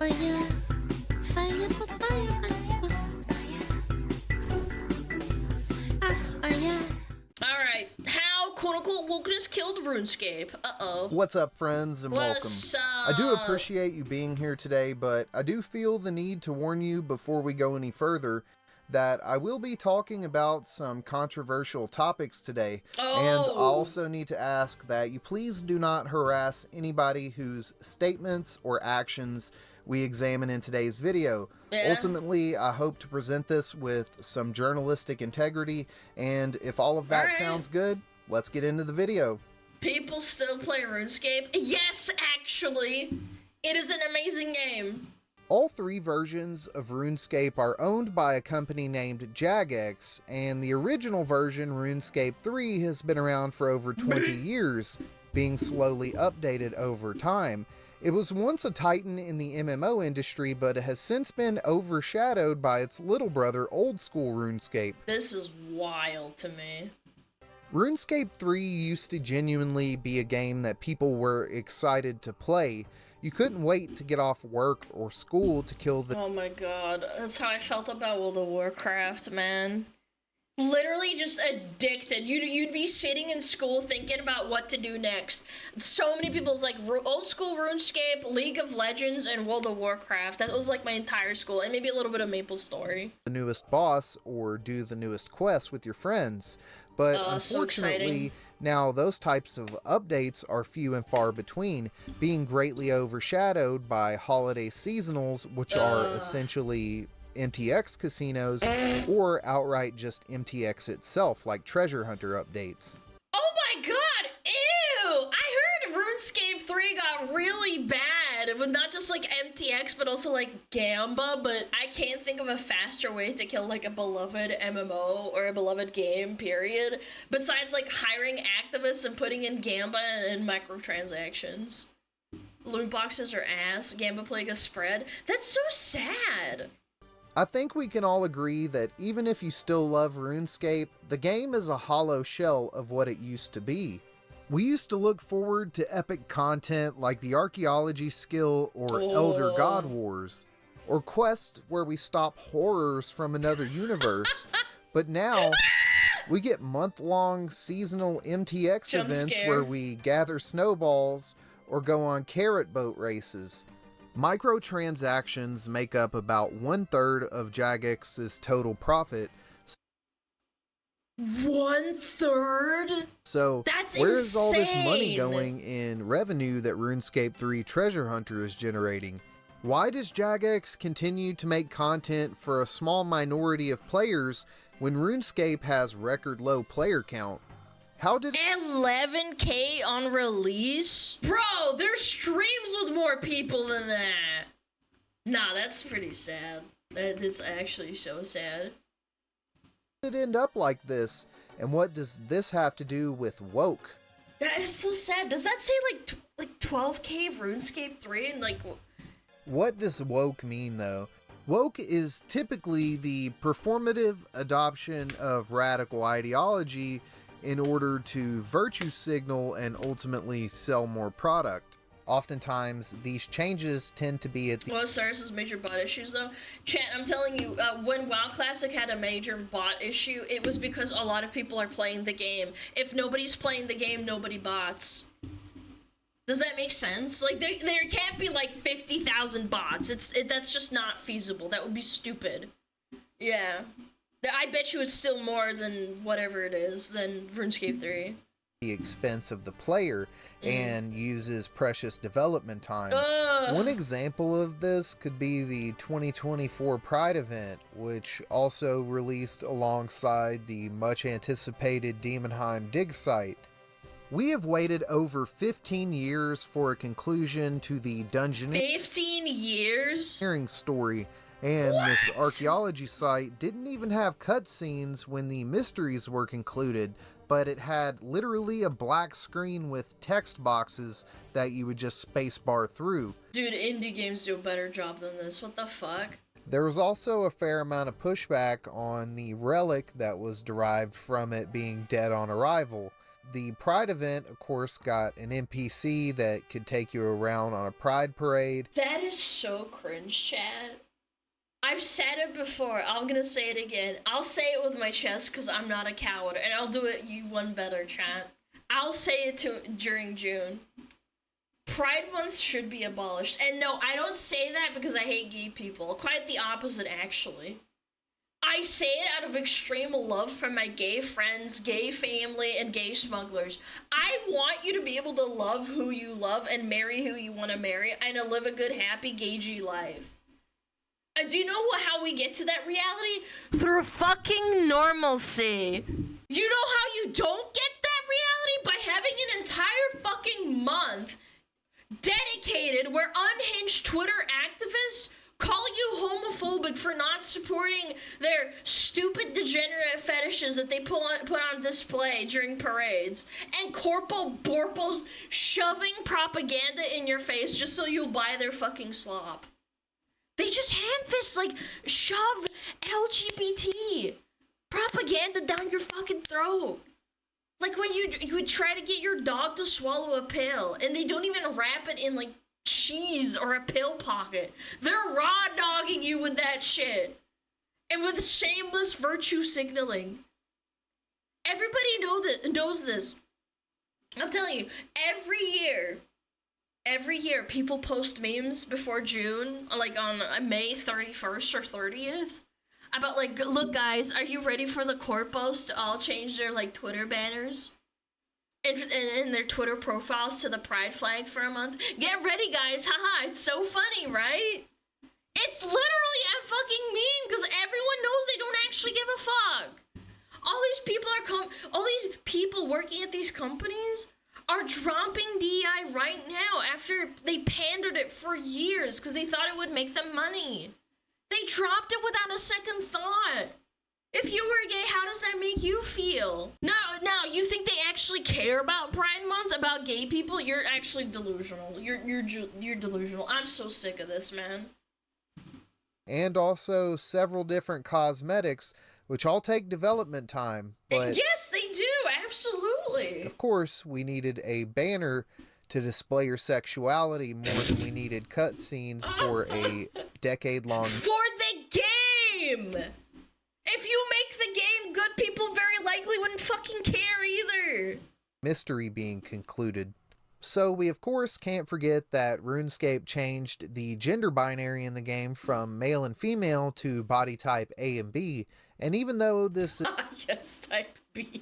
Alright, how quote-unquote wokeness killed RuneScape. Uh-oh. What's up, friends, and welcome. What's up? I do appreciate you being here today, but I do feel the need to warn you before we go any further that I will be talking about some controversial topics today. And I also need to ask that you please do not harass anybody whose statements or actions we examine in today's video. Yeah. Ultimately, I hope to present this with some journalistic integrity, and if all of that sounds good, let's get into the video. People still play RuneScape? Yes, actually! It is an amazing game! All three versions of RuneScape are owned by a company named Jagex, and the original version, RuneScape 3, has been around for over 20 years, being slowly updated over time. It was once a titan in the MMO industry, but it has since been overshadowed by its little brother, old school RuneScape. This is wild to me. RuneScape 3 used to genuinely be a game that people were excited to play. You couldn't wait to get off work or school to kill the— Oh my god, that's how I felt about World of Warcraft, man. Literally just addicted. You'd be sitting in school thinking about what to do next. So many people's like old school RuneScape, League of Legends, and World of Warcraft. That was like my entire school, and maybe a little bit of MapleStory. The newest boss or do the newest quest with your friends. But unfortunately, now those types of updates are few and far between, being greatly overshadowed by holiday seasonals, which are essentially MTX casinos, or outright just MTX itself, like treasure hunter updates. Oh my god, ew! I heard RuneScape 3 got really bad, with not just like MTX, but also like Gamba, but I can't think of a faster way to kill like a beloved MMO or a beloved game, period, besides like hiring activists and putting in Gamba and microtransactions. Loot boxes are ass, Gamba Plague is spread. That's so sad! I think we can all agree that even if you still love RuneScape, the game is a hollow shell of what it used to be. We used to look forward to epic content like the archaeology skill or Elder God Wars, or quests where we stop horrors from another universe. But now, we get month-long seasonal MTX events where we gather snowballs or go on carrot boat races. Microtransactions make up about 1/3 of Jagex's total profit. 1/3? So, that's where insane. is all this money going in revenue that RuneScape 3 Treasure Hunter is generating? Why does Jagex continue to make content for a small minority of players when RuneScape has record low player count? How did 11K on release? Bro, there's streams with more people than that. Nah, that's pretty sad. That's actually so sad. it end up like this? And what does this have to do with woke? That is so sad. Does that say like 12K RuneScape 3 and like... What does woke mean though? Woke is typically the performative adoption of radical ideology in order to virtue signal and ultimately sell more product. Oftentimes, these changes tend to be at the— Well, Cyrus's major bot issues though. Chat, I'm telling you, when WoW Classic had a major bot issue, it was because a lot of people are playing the game. If nobody's playing the game, nobody bots. Does that make sense? Like, there can't be like 50,000 bots. That's just not feasible. That would be stupid. Yeah. I bet you it's still more than whatever it is than RuneScape 3. the expense of the player and uses precious development time. One example of this could be the 2024 Pride event, which also released alongside the much anticipated Demonheim dig site. We have waited over 15 years for a conclusion to the dungeoneering 15 years? story, and this archaeology site didn't even have cutscenes when the mysteries were concluded, but it had literally a black screen with text boxes that you would just spacebar through. Dude, indie games do a better job than this. What the fuck? There was also a fair amount of pushback on the relic that was derived from it being dead on arrival. The Pride event, of course, got an NPC that could take you around on a Pride parade. That is so cringe, chat. I've said it before. I'm gonna say it again. I'll say it with my chest because I'm not a coward, and I'll do it you one better, chat. I'll say it during June. Pride Month should be abolished. And no, I don't say that because I hate gay people. Quite the opposite, actually. I say it out of extreme love for my gay friends, gay family, and gay smugglers. I want you to be able to love who you love and marry who you want to marry and to live a good, happy, gay life. And do you know how we get to that reality? Through fucking normalcy. You know how you don't get that reality? By having an entire fucking month dedicated where unhinged Twitter activists call you homophobic for not supporting their stupid degenerate fetishes that they put on display during parades, and corporal borpos shoving propaganda in your face just so you'll buy their fucking slop. They just hand-fist, like, shove LGBT propaganda down your fucking throat. Like when you would try to get your dog to swallow a pill, and they don't even wrap it in, like, cheese or a pill pocket. They're raw dogging you with that shit. And with shameless virtue signaling. Everybody knows this. I'm telling you, every year people post memes before June, like on May 31st or 30th, about like, look guys, are you ready for the corpos to all change their like Twitter banners and their Twitter profiles to the pride flag for a month? Get ready guys, haha, it's so funny, right? It's literally a fucking meme because everyone knows they don't actually give a fuck. All these people working at these companies are dropping DEI right now after they pandered it for years because they thought it would make them money. They dropped it without a second thought. If you were gay, how does that make you feel? Now, you think they actually care about Pride Month, about gay people? You're actually delusional. You're delusional. I'm so sick of this, man. And also several different cosmetics, which all take development time. But yes, they do. Absolutely. of course, we needed a banner to display your sexuality more than we needed cutscenes for a decade-long... For the game! If you make the game good, people very likely wouldn't fucking care either. ...mystery being concluded. So we of course can't forget that RuneScape changed the gender binary in the game from male and female to body type A and B, and even though this yes, type B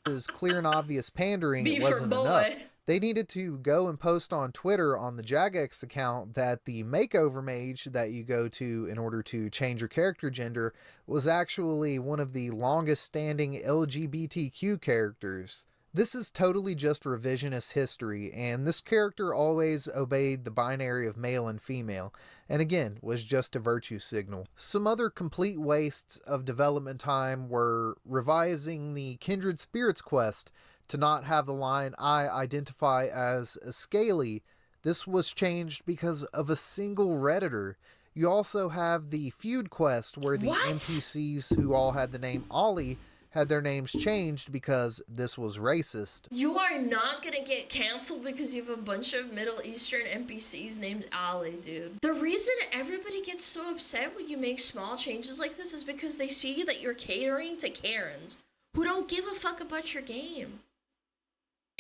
is clear and obvious pandering, B it for wasn't boy. enough. They needed to go and post on Twitter on the Jagex account that the makeover mage that you go to in order to change your character gender was actually one of the longest standing LGBTQ characters. This is totally just revisionist history, and this character always obeyed the binary of male and female, and again, was just a virtue signal. Some other complete wastes of development time were revising the Kindred Spirits quest to not have the line, I identify as a scaly. This was changed because of a single Redditor. You also have the feud quest where the NPCs who all had the name Ollie had their names changed because this was racist. You are not gonna get canceled because you have a bunch of Middle Eastern NPCs named Ali, dude. The reason everybody gets so upset when you make small changes like this is because they see that you're catering to Karens who don't give a fuck about your game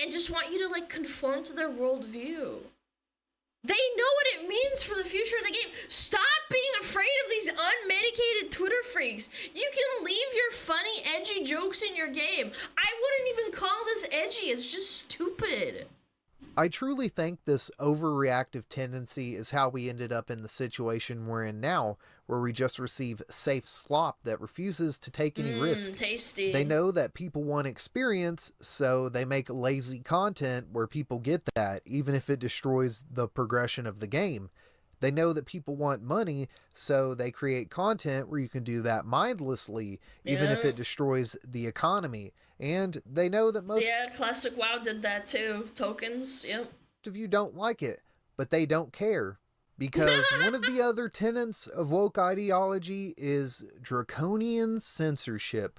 and just want you to like conform to their worldview. They know what it means for the future of the game. Stop being afraid of these unmedicated Twitter freaks. You can leave your funny, edgy jokes in your game. I wouldn't even call this edgy. It's just stupid. I truly think this overreactive tendency is how we ended up in the situation we're in now, where we just receive safe slop that refuses to take any risk. Tasty. They know that people want experience, so they make lazy content where people get that, even if it destroys the progression of the game. They know that people want money, so they create content where you can do that mindlessly, even if it destroys the economy. And they know that most Classic WoW did that too. Tokens, yep. of you don't like it, but they don't care. Because one of the other tenets of woke ideology is draconian censorship.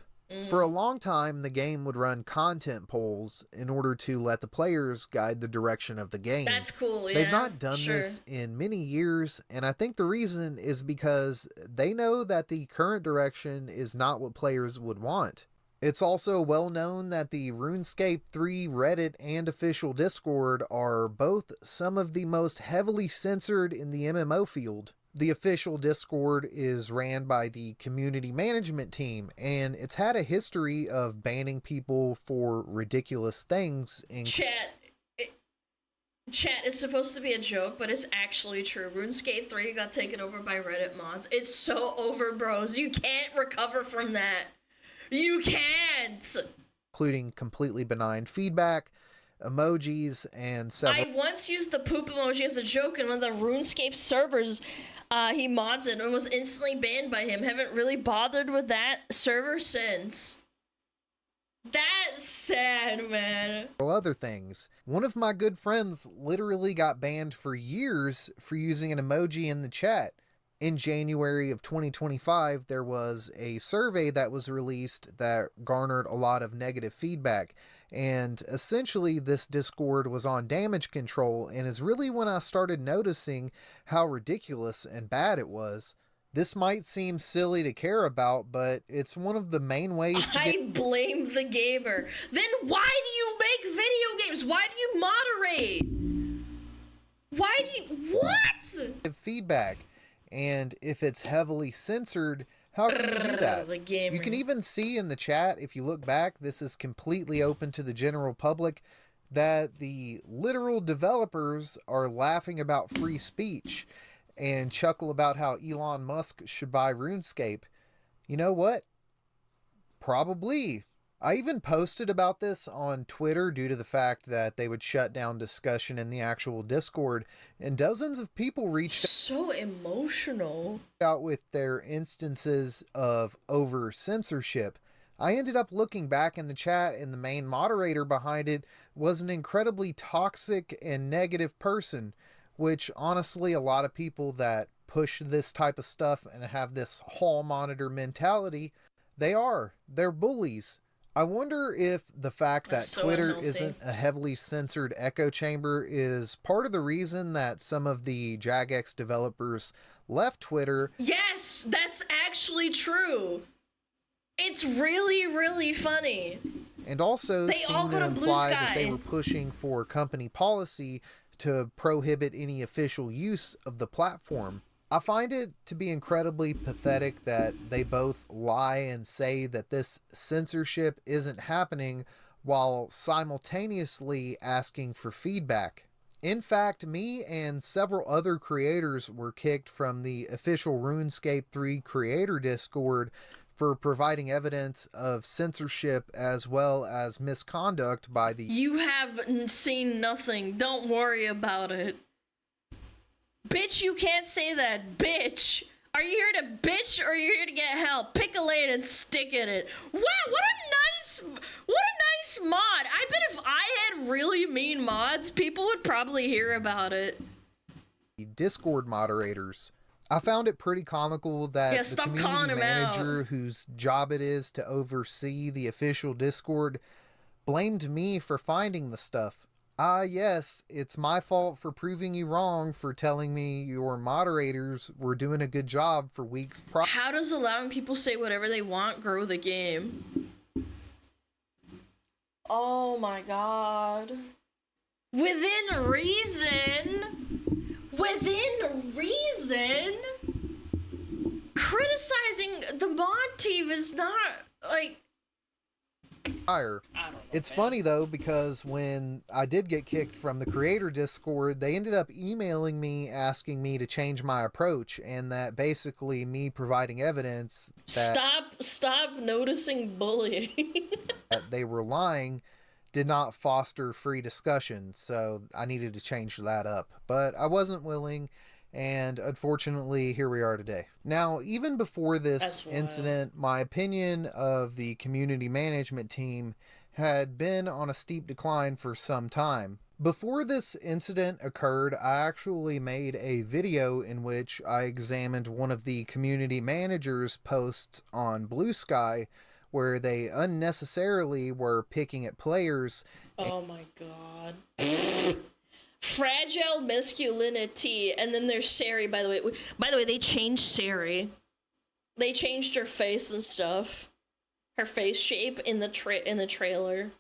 For a long time, the game would run content polls in order to let the players guide the direction of the game. That's cool, yeah. They've not done sure. this in many years, and I think the reason is because they know that the current direction is not what players would want. It's also well known that the RuneScape 3 Reddit and official Discord are both some of the most heavily censored in the MMO field. The official Discord is ran by the community management team, and it's had a history of banning people for ridiculous things. Chat is supposed to be a joke, but it's actually true. RuneScape 3 got taken over by Reddit mods. It's so over, bros. You can't recover from that. You can't! Including completely benign feedback, emojis, and several... I once used the poop emoji as a joke in one of the RuneScape servers. He mods it and was instantly banned by him. Haven't really bothered with that server since. That's sad, man. Other things. One of my good friends literally got banned for years for using an emoji in the chat. In January of 2025, there was a survey that was released that garnered a lot of negative feedback. And essentially, this Discord was on damage control, and is really when I started noticing how ridiculous and bad it was. This might seem silly to care about, but it's one of the main ways to I blame the gamer. Then why do you make video games? Why do you moderate? Why do you... What? give feedback. And if it's heavily censored, how can you do that? You can even see in the chat, if you look back, this is completely open to the general public, that the literal developers are laughing about free speech and chuckle about how Elon Musk should buy RuneScape. You know what? Probably. I even posted about this on Twitter due to the fact that they would shut down discussion in the actual Discord, and dozens of people reached so emotional out with their instances of over censorship. I ended up looking back in the chat, and the main moderator behind it was an incredibly toxic and negative person, which honestly a lot of people that push this type of stuff and have this hall monitor mentality, they're bullies. I wonder if the fact that Twitter isn't a heavily censored echo chamber is part of the reason that some of the Jagex developers left Twitter. Yes, that's actually true. It's really, really funny. And also seem to imply that they were pushing for company policy to prohibit any official use of the platform. I find it to be incredibly pathetic that they both lie and say that this censorship isn't happening while simultaneously asking for feedback. In fact, me and several other creators were kicked from the official RuneScape 3 creator Discord for providing evidence of censorship as well as misconduct by the... You have seen nothing. Don't worry about it. Bitch, you can't say that. Bitch. Are you here to bitch or are you here to get help? Pick a lane and stick in it. Wow, what a nice mod. I bet if I had really mean mods, people would probably hear about it. Discord moderators. I found it pretty comical that the community manager whose job it is to oversee the official Discord blamed me for finding the stuff. Yes, it's my fault for proving you wrong for telling me your moderators were doing a good job for weeks prior. How does allowing people say whatever they want grow the game? Oh my god. Within reason, criticizing the mod team is not, like... It's funny though, because when I did get kicked from the creator Discord, they ended up emailing me asking me to change my approach, and that basically me providing evidence that stop noticing bullying. that they were lying did not foster free discussion, so I needed to change that up. But I wasn't willing, and unfortunately, here we are today. Now, even before this incident, my opinion of the community management team had been on a steep decline for some time. Before this incident occurred, I actually made a video in which I examined one of the community manager's posts on Blue Sky, where they unnecessarily were picking at players. Oh my god. Fragile masculinity, and then there's Sari, by the way. By the way, they changed Sari. They changed her face and stuff. Her face shape in the trailer.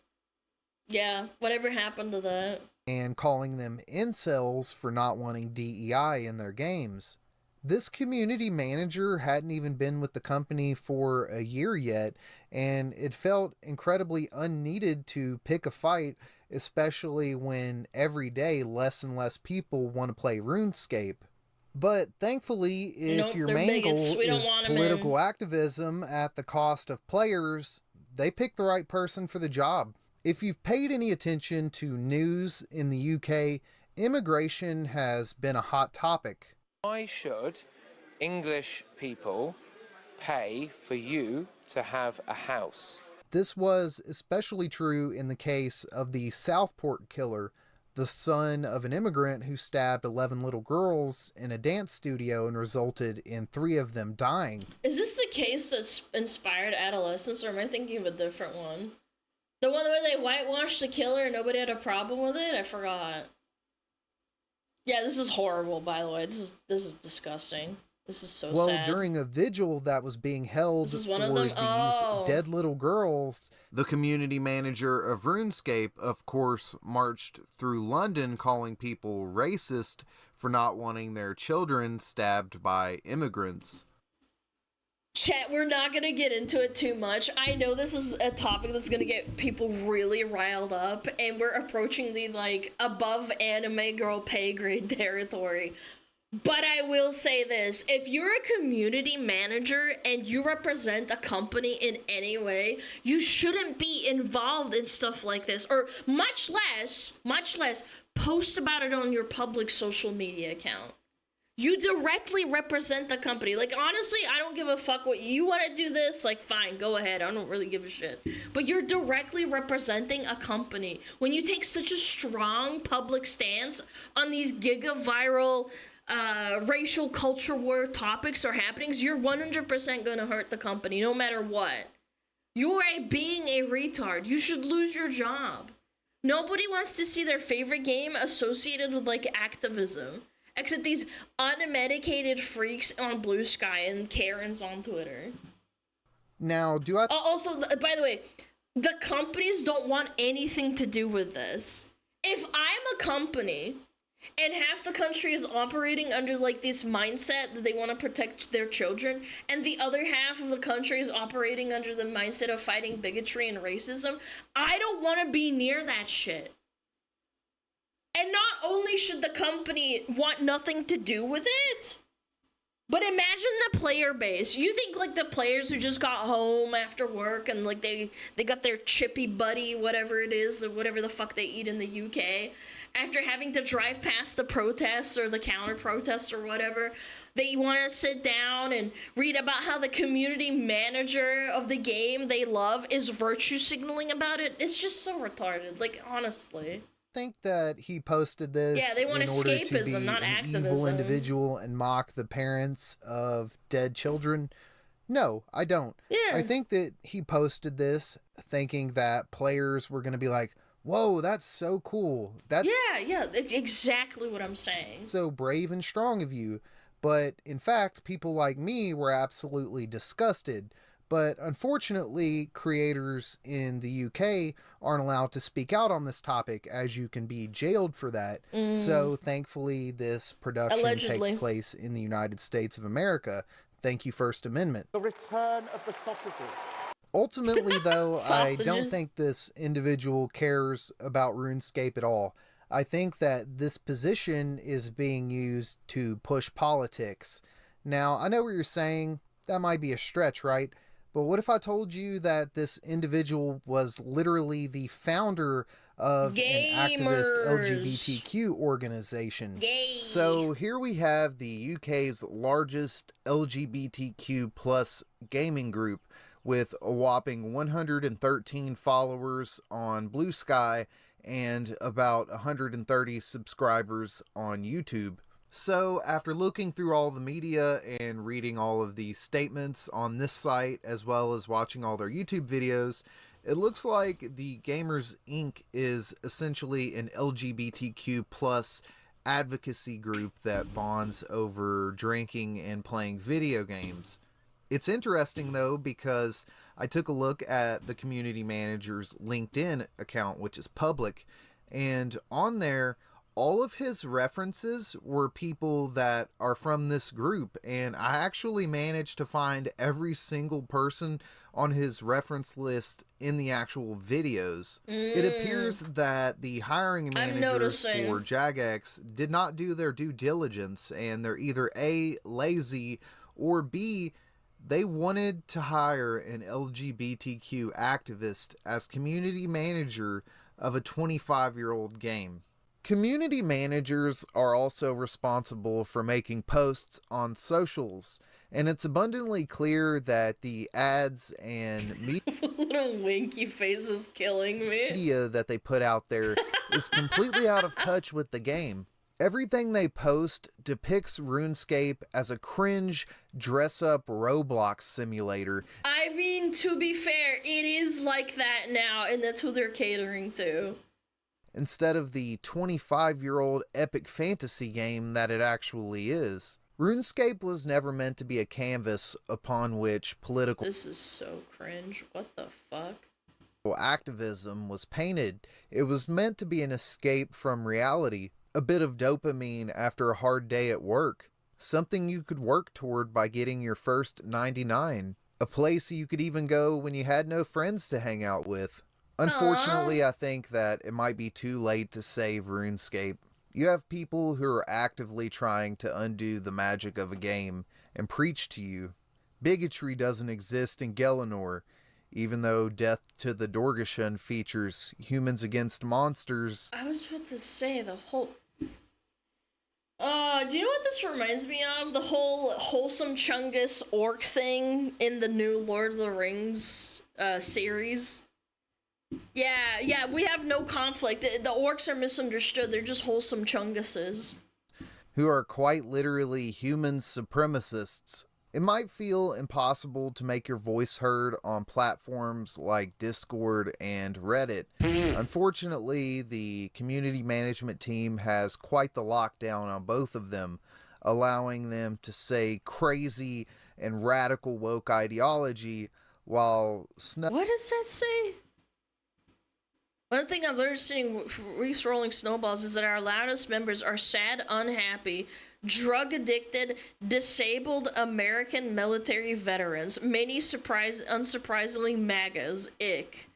Yeah, whatever happened to that? And calling them incels for not wanting DEI in their games. This community manager hadn't even been with the company for a year yet, and it felt incredibly unneeded to pick a fight, especially when every day less and less people want to play RuneScape. But thankfully, if your main goal is political activism at the cost of players, they picked the right person for the job. If you've paid any attention to news in the UK, immigration has been a hot topic. Why should English people pay for you to have a house? This was especially true in the case of the Southport killer, the son of an immigrant who stabbed 11 little girls in a dance studio and resulted in 3 of them dying. Is this the case that's inspired adolescence, or am I thinking of a different one? The one where they whitewashed the killer and nobody had a problem with it? I forgot. Yeah, this is horrible, by the way. This is disgusting. This is so sad. Well, during a vigil that was being held for these dead little girls, the community manager of RuneScape, of course, marched through London calling people racist for not wanting their children stabbed by immigrants. Chat, we're not gonna get into it too much. I know this is a topic that's gonna get people really riled up, and we're approaching the, like, above anime girl pay grade territory. But I will say this, if you're a community manager and you represent a company in any way, you shouldn't be involved in stuff like this, or much less, post about it on your public social media account. You directly represent the company. Like, honestly, I don't give a fuck what you want to do this. Like, fine, go ahead. I don't really give a shit. But you're directly representing a company. When you take such a strong public stance on these giga-viral racial culture war topics or happenings, you're 100% going to hurt the company, no matter what. You are being a retard. You should lose your job. Nobody wants to see their favorite game associated with, like, activism. Except these unmedicated freaks on Blue Sky and Karens on Twitter. Now, Also, by the way, the companies don't want anything to do with this. If I'm a company and half the country is operating under, like, this mindset that they want to protect their children, and the other half of the country is operating under the mindset of fighting bigotry and racism, I don't want to be near that shit. And not only should the company want nothing to do with it, but imagine the player base. You think, like, the players who just got home after work and, like, they got their chippy buddy, whatever it is, whatever the fuck they eat in the UK, after having to drive past the protests or the counter protests or whatever, they want to sit down and read about how the community manager of the game they love is virtue signaling about it. It's just so retarded, like, honestly. Think that he posted this they want in order to be not an activism. Evil individual and mock the parents of dead children? No, I don't. Yeah. I think that he posted this thinking that players were going to be like, whoa, that's so cool. That's exactly what I'm saying. So brave and strong of you. But in fact, people like me were absolutely disgusted. But unfortunately, creators in the UK aren't allowed to speak out on this topic, as you can be jailed for that. So thankfully, this production takes place in the United States of America. Thank you, First Amendment. The return of the sausages. Ultimately, though, I don't think this individual cares about RuneScape at all. I think that this position is being used to push politics. Now, I know what you're saying. That might be a stretch, right? But what if I told you that this individual was literally the founder of an activist LGBTQ organization? So here we have the UK's largest LGBTQ plus gaming group with a whopping 113 followers on Blue Sky and about 130 subscribers on YouTube. So, after looking through all the media and reading all of the statements on this site, as well as watching all their YouTube videos, it looks like the Gamers Inc. is essentially an LGBTQ plus advocacy group that bonds over drinking and playing video games. It's interesting though, because I took a look at the community manager's LinkedIn account, which is public, and on there, all of his references were people that are from this group, and I actually managed to find every single person on his reference list in the actual videos. It appears that the hiring managers for Jagex did not do their due diligence, and they're either A, lazy, or B, they wanted to hire an LGBTQ activist as community manager of a 25-year-old game. Community managers are also responsible for making posts on socials, and it's abundantly clear that the ads and Little winky face is killing me. media that they put out there is completely out of touch with the game. Everything they post depicts RuneScape as a cringe, dress-up Roblox simulator. I mean, to be fair, it is like that now, and that's who they're catering to. Instead of the 25-year-old epic fantasy game that it actually is. RuneScape was never meant to be a canvas upon which political This is so cringe. What the fuck? activism was painted. It was meant to be an escape from reality, a bit of dopamine after a hard day at work, something you could work toward by getting your first 99, a place you could even go when you had no friends to hang out with. Unfortunately, I think that it might be too late to save RuneScape. You have people who are actively trying to undo the magic of a game and preach to you. Bigotry doesn't exist in Gelinor, even though Death to the Dorgashan features humans against monsters. I was about to say the whole... do you know what this reminds me of? The whole wholesome Chungus orc thing in the new Lord of the Rings series. Yeah, we have no conflict. The orcs are misunderstood. They're just wholesome Chunguses. Who are quite literally human supremacists. It might feel impossible to make your voice heard on platforms like Discord and Reddit. Unfortunately, the community management team has quite the lockdown on both of them, allowing them to say crazy and radical woke ideology while What does that say? One thing I've learned seeing re-rolling snowballs is that our loudest members are sad, unhappy, drug-addicted, disabled American military veterans. Many unsurprisingly MAGAs. Ick.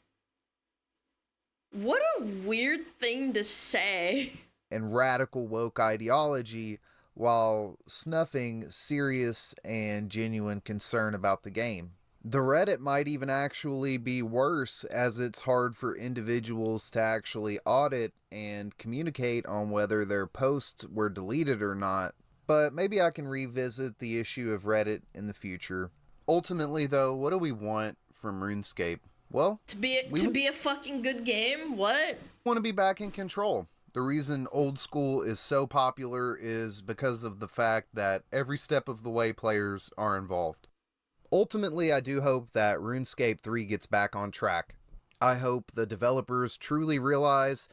What a weird thing to say. And radical woke ideology while snuffing serious and genuine concern about the game. The Reddit might even actually be worse, as it's hard for individuals to actually audit and communicate on whether their posts were deleted or not, but maybe I can revisit the issue of Reddit in the future. Ultimately though, what do we want from RuneScape? Well, to be a fucking good game? What? We want to be back in control. The reason old school is so popular is because of the fact that every step of the way players are involved. Ultimately, I do hope that RuneScape 3 gets back on track. I hope the developers truly realize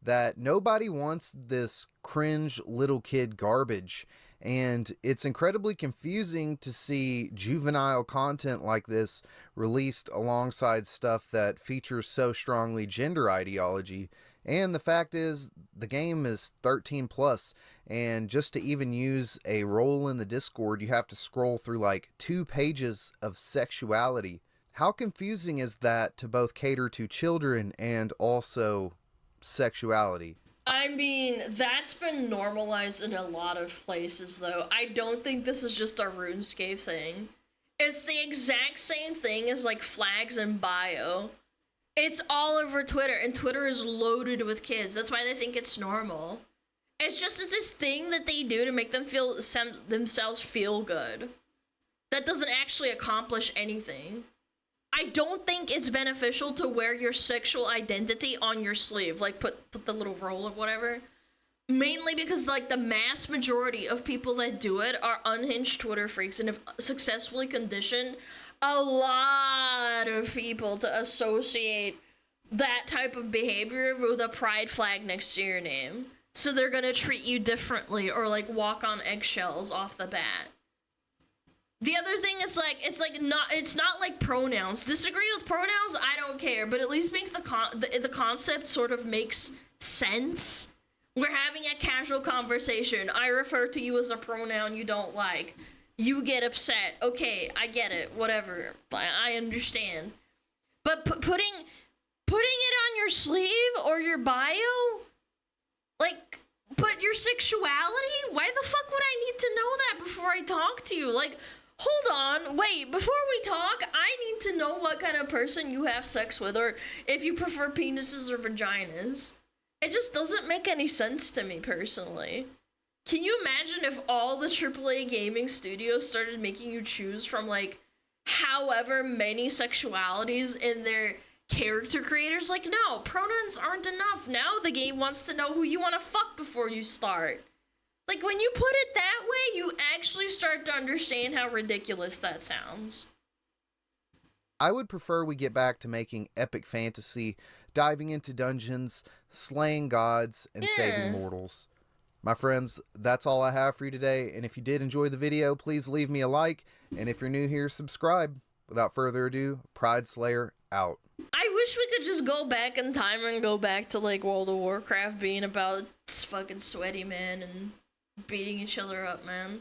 that nobody wants this cringe little kid garbage, and it's incredibly confusing to see juvenile content like this released alongside stuff that features so strongly gender ideology. And the fact is, the game is 13 plus, and just to even use a role in the Discord, you have to scroll through like 2 pages of sexuality. How confusing is that to both cater to children and also sexuality? I mean, that's been normalized in a lot of places, though. I don't think this is just a RuneScape thing. It's the exact same thing as, like, flags and bio. It's all over Twitter, and Twitter is loaded with kids. That's why they think it's normal. It's just this thing that they do to make them themselves feel good. That doesn't actually accomplish anything. I don't think it's beneficial to wear your sexual identity on your sleeve. Like, put the little roll of whatever. Mainly because like the mass majority of people that do it are unhinged Twitter freaks and have successfully conditioned a lot of people to associate that type of behavior with a pride flag next to your name. So they're gonna treat you differently or like walk on eggshells off the bat. The other thing is like it's not like pronouns. Disagree with pronouns, I don't care, but at least make the concept sort of makes sense. We're having a casual conversation. I refer to you as a pronoun you don't like. You get upset. Okay, I get it. Whatever. I understand. But putting it on your sleeve or your bio, like, put your sexuality? Why the fuck would I need to know that before I talk to you? Like, hold on, wait, before we talk, I need to know what kind of person you have sex with, or if you prefer penises or vaginas. It just doesn't make any sense to me, personally. Can you imagine if all the AAA gaming studios started making you choose from, like, however many sexualities in their character creators? Like, no, pronouns aren't enough. Now the game wants to know who you want to fuck before you start. Like, when you put it that way, you actually start to understand how ridiculous that sounds. I would prefer we get back to making epic fantasy, diving into dungeons, slaying gods, and saving mortals. My friends, that's all I have for you today, and if you did enjoy the video, please leave me a like, and if you're new here, subscribe. Without further ado, Pride Slayer out. I wish we could just go back in time and go back to, like, World of Warcraft being about fucking sweaty men and beating each other up, man.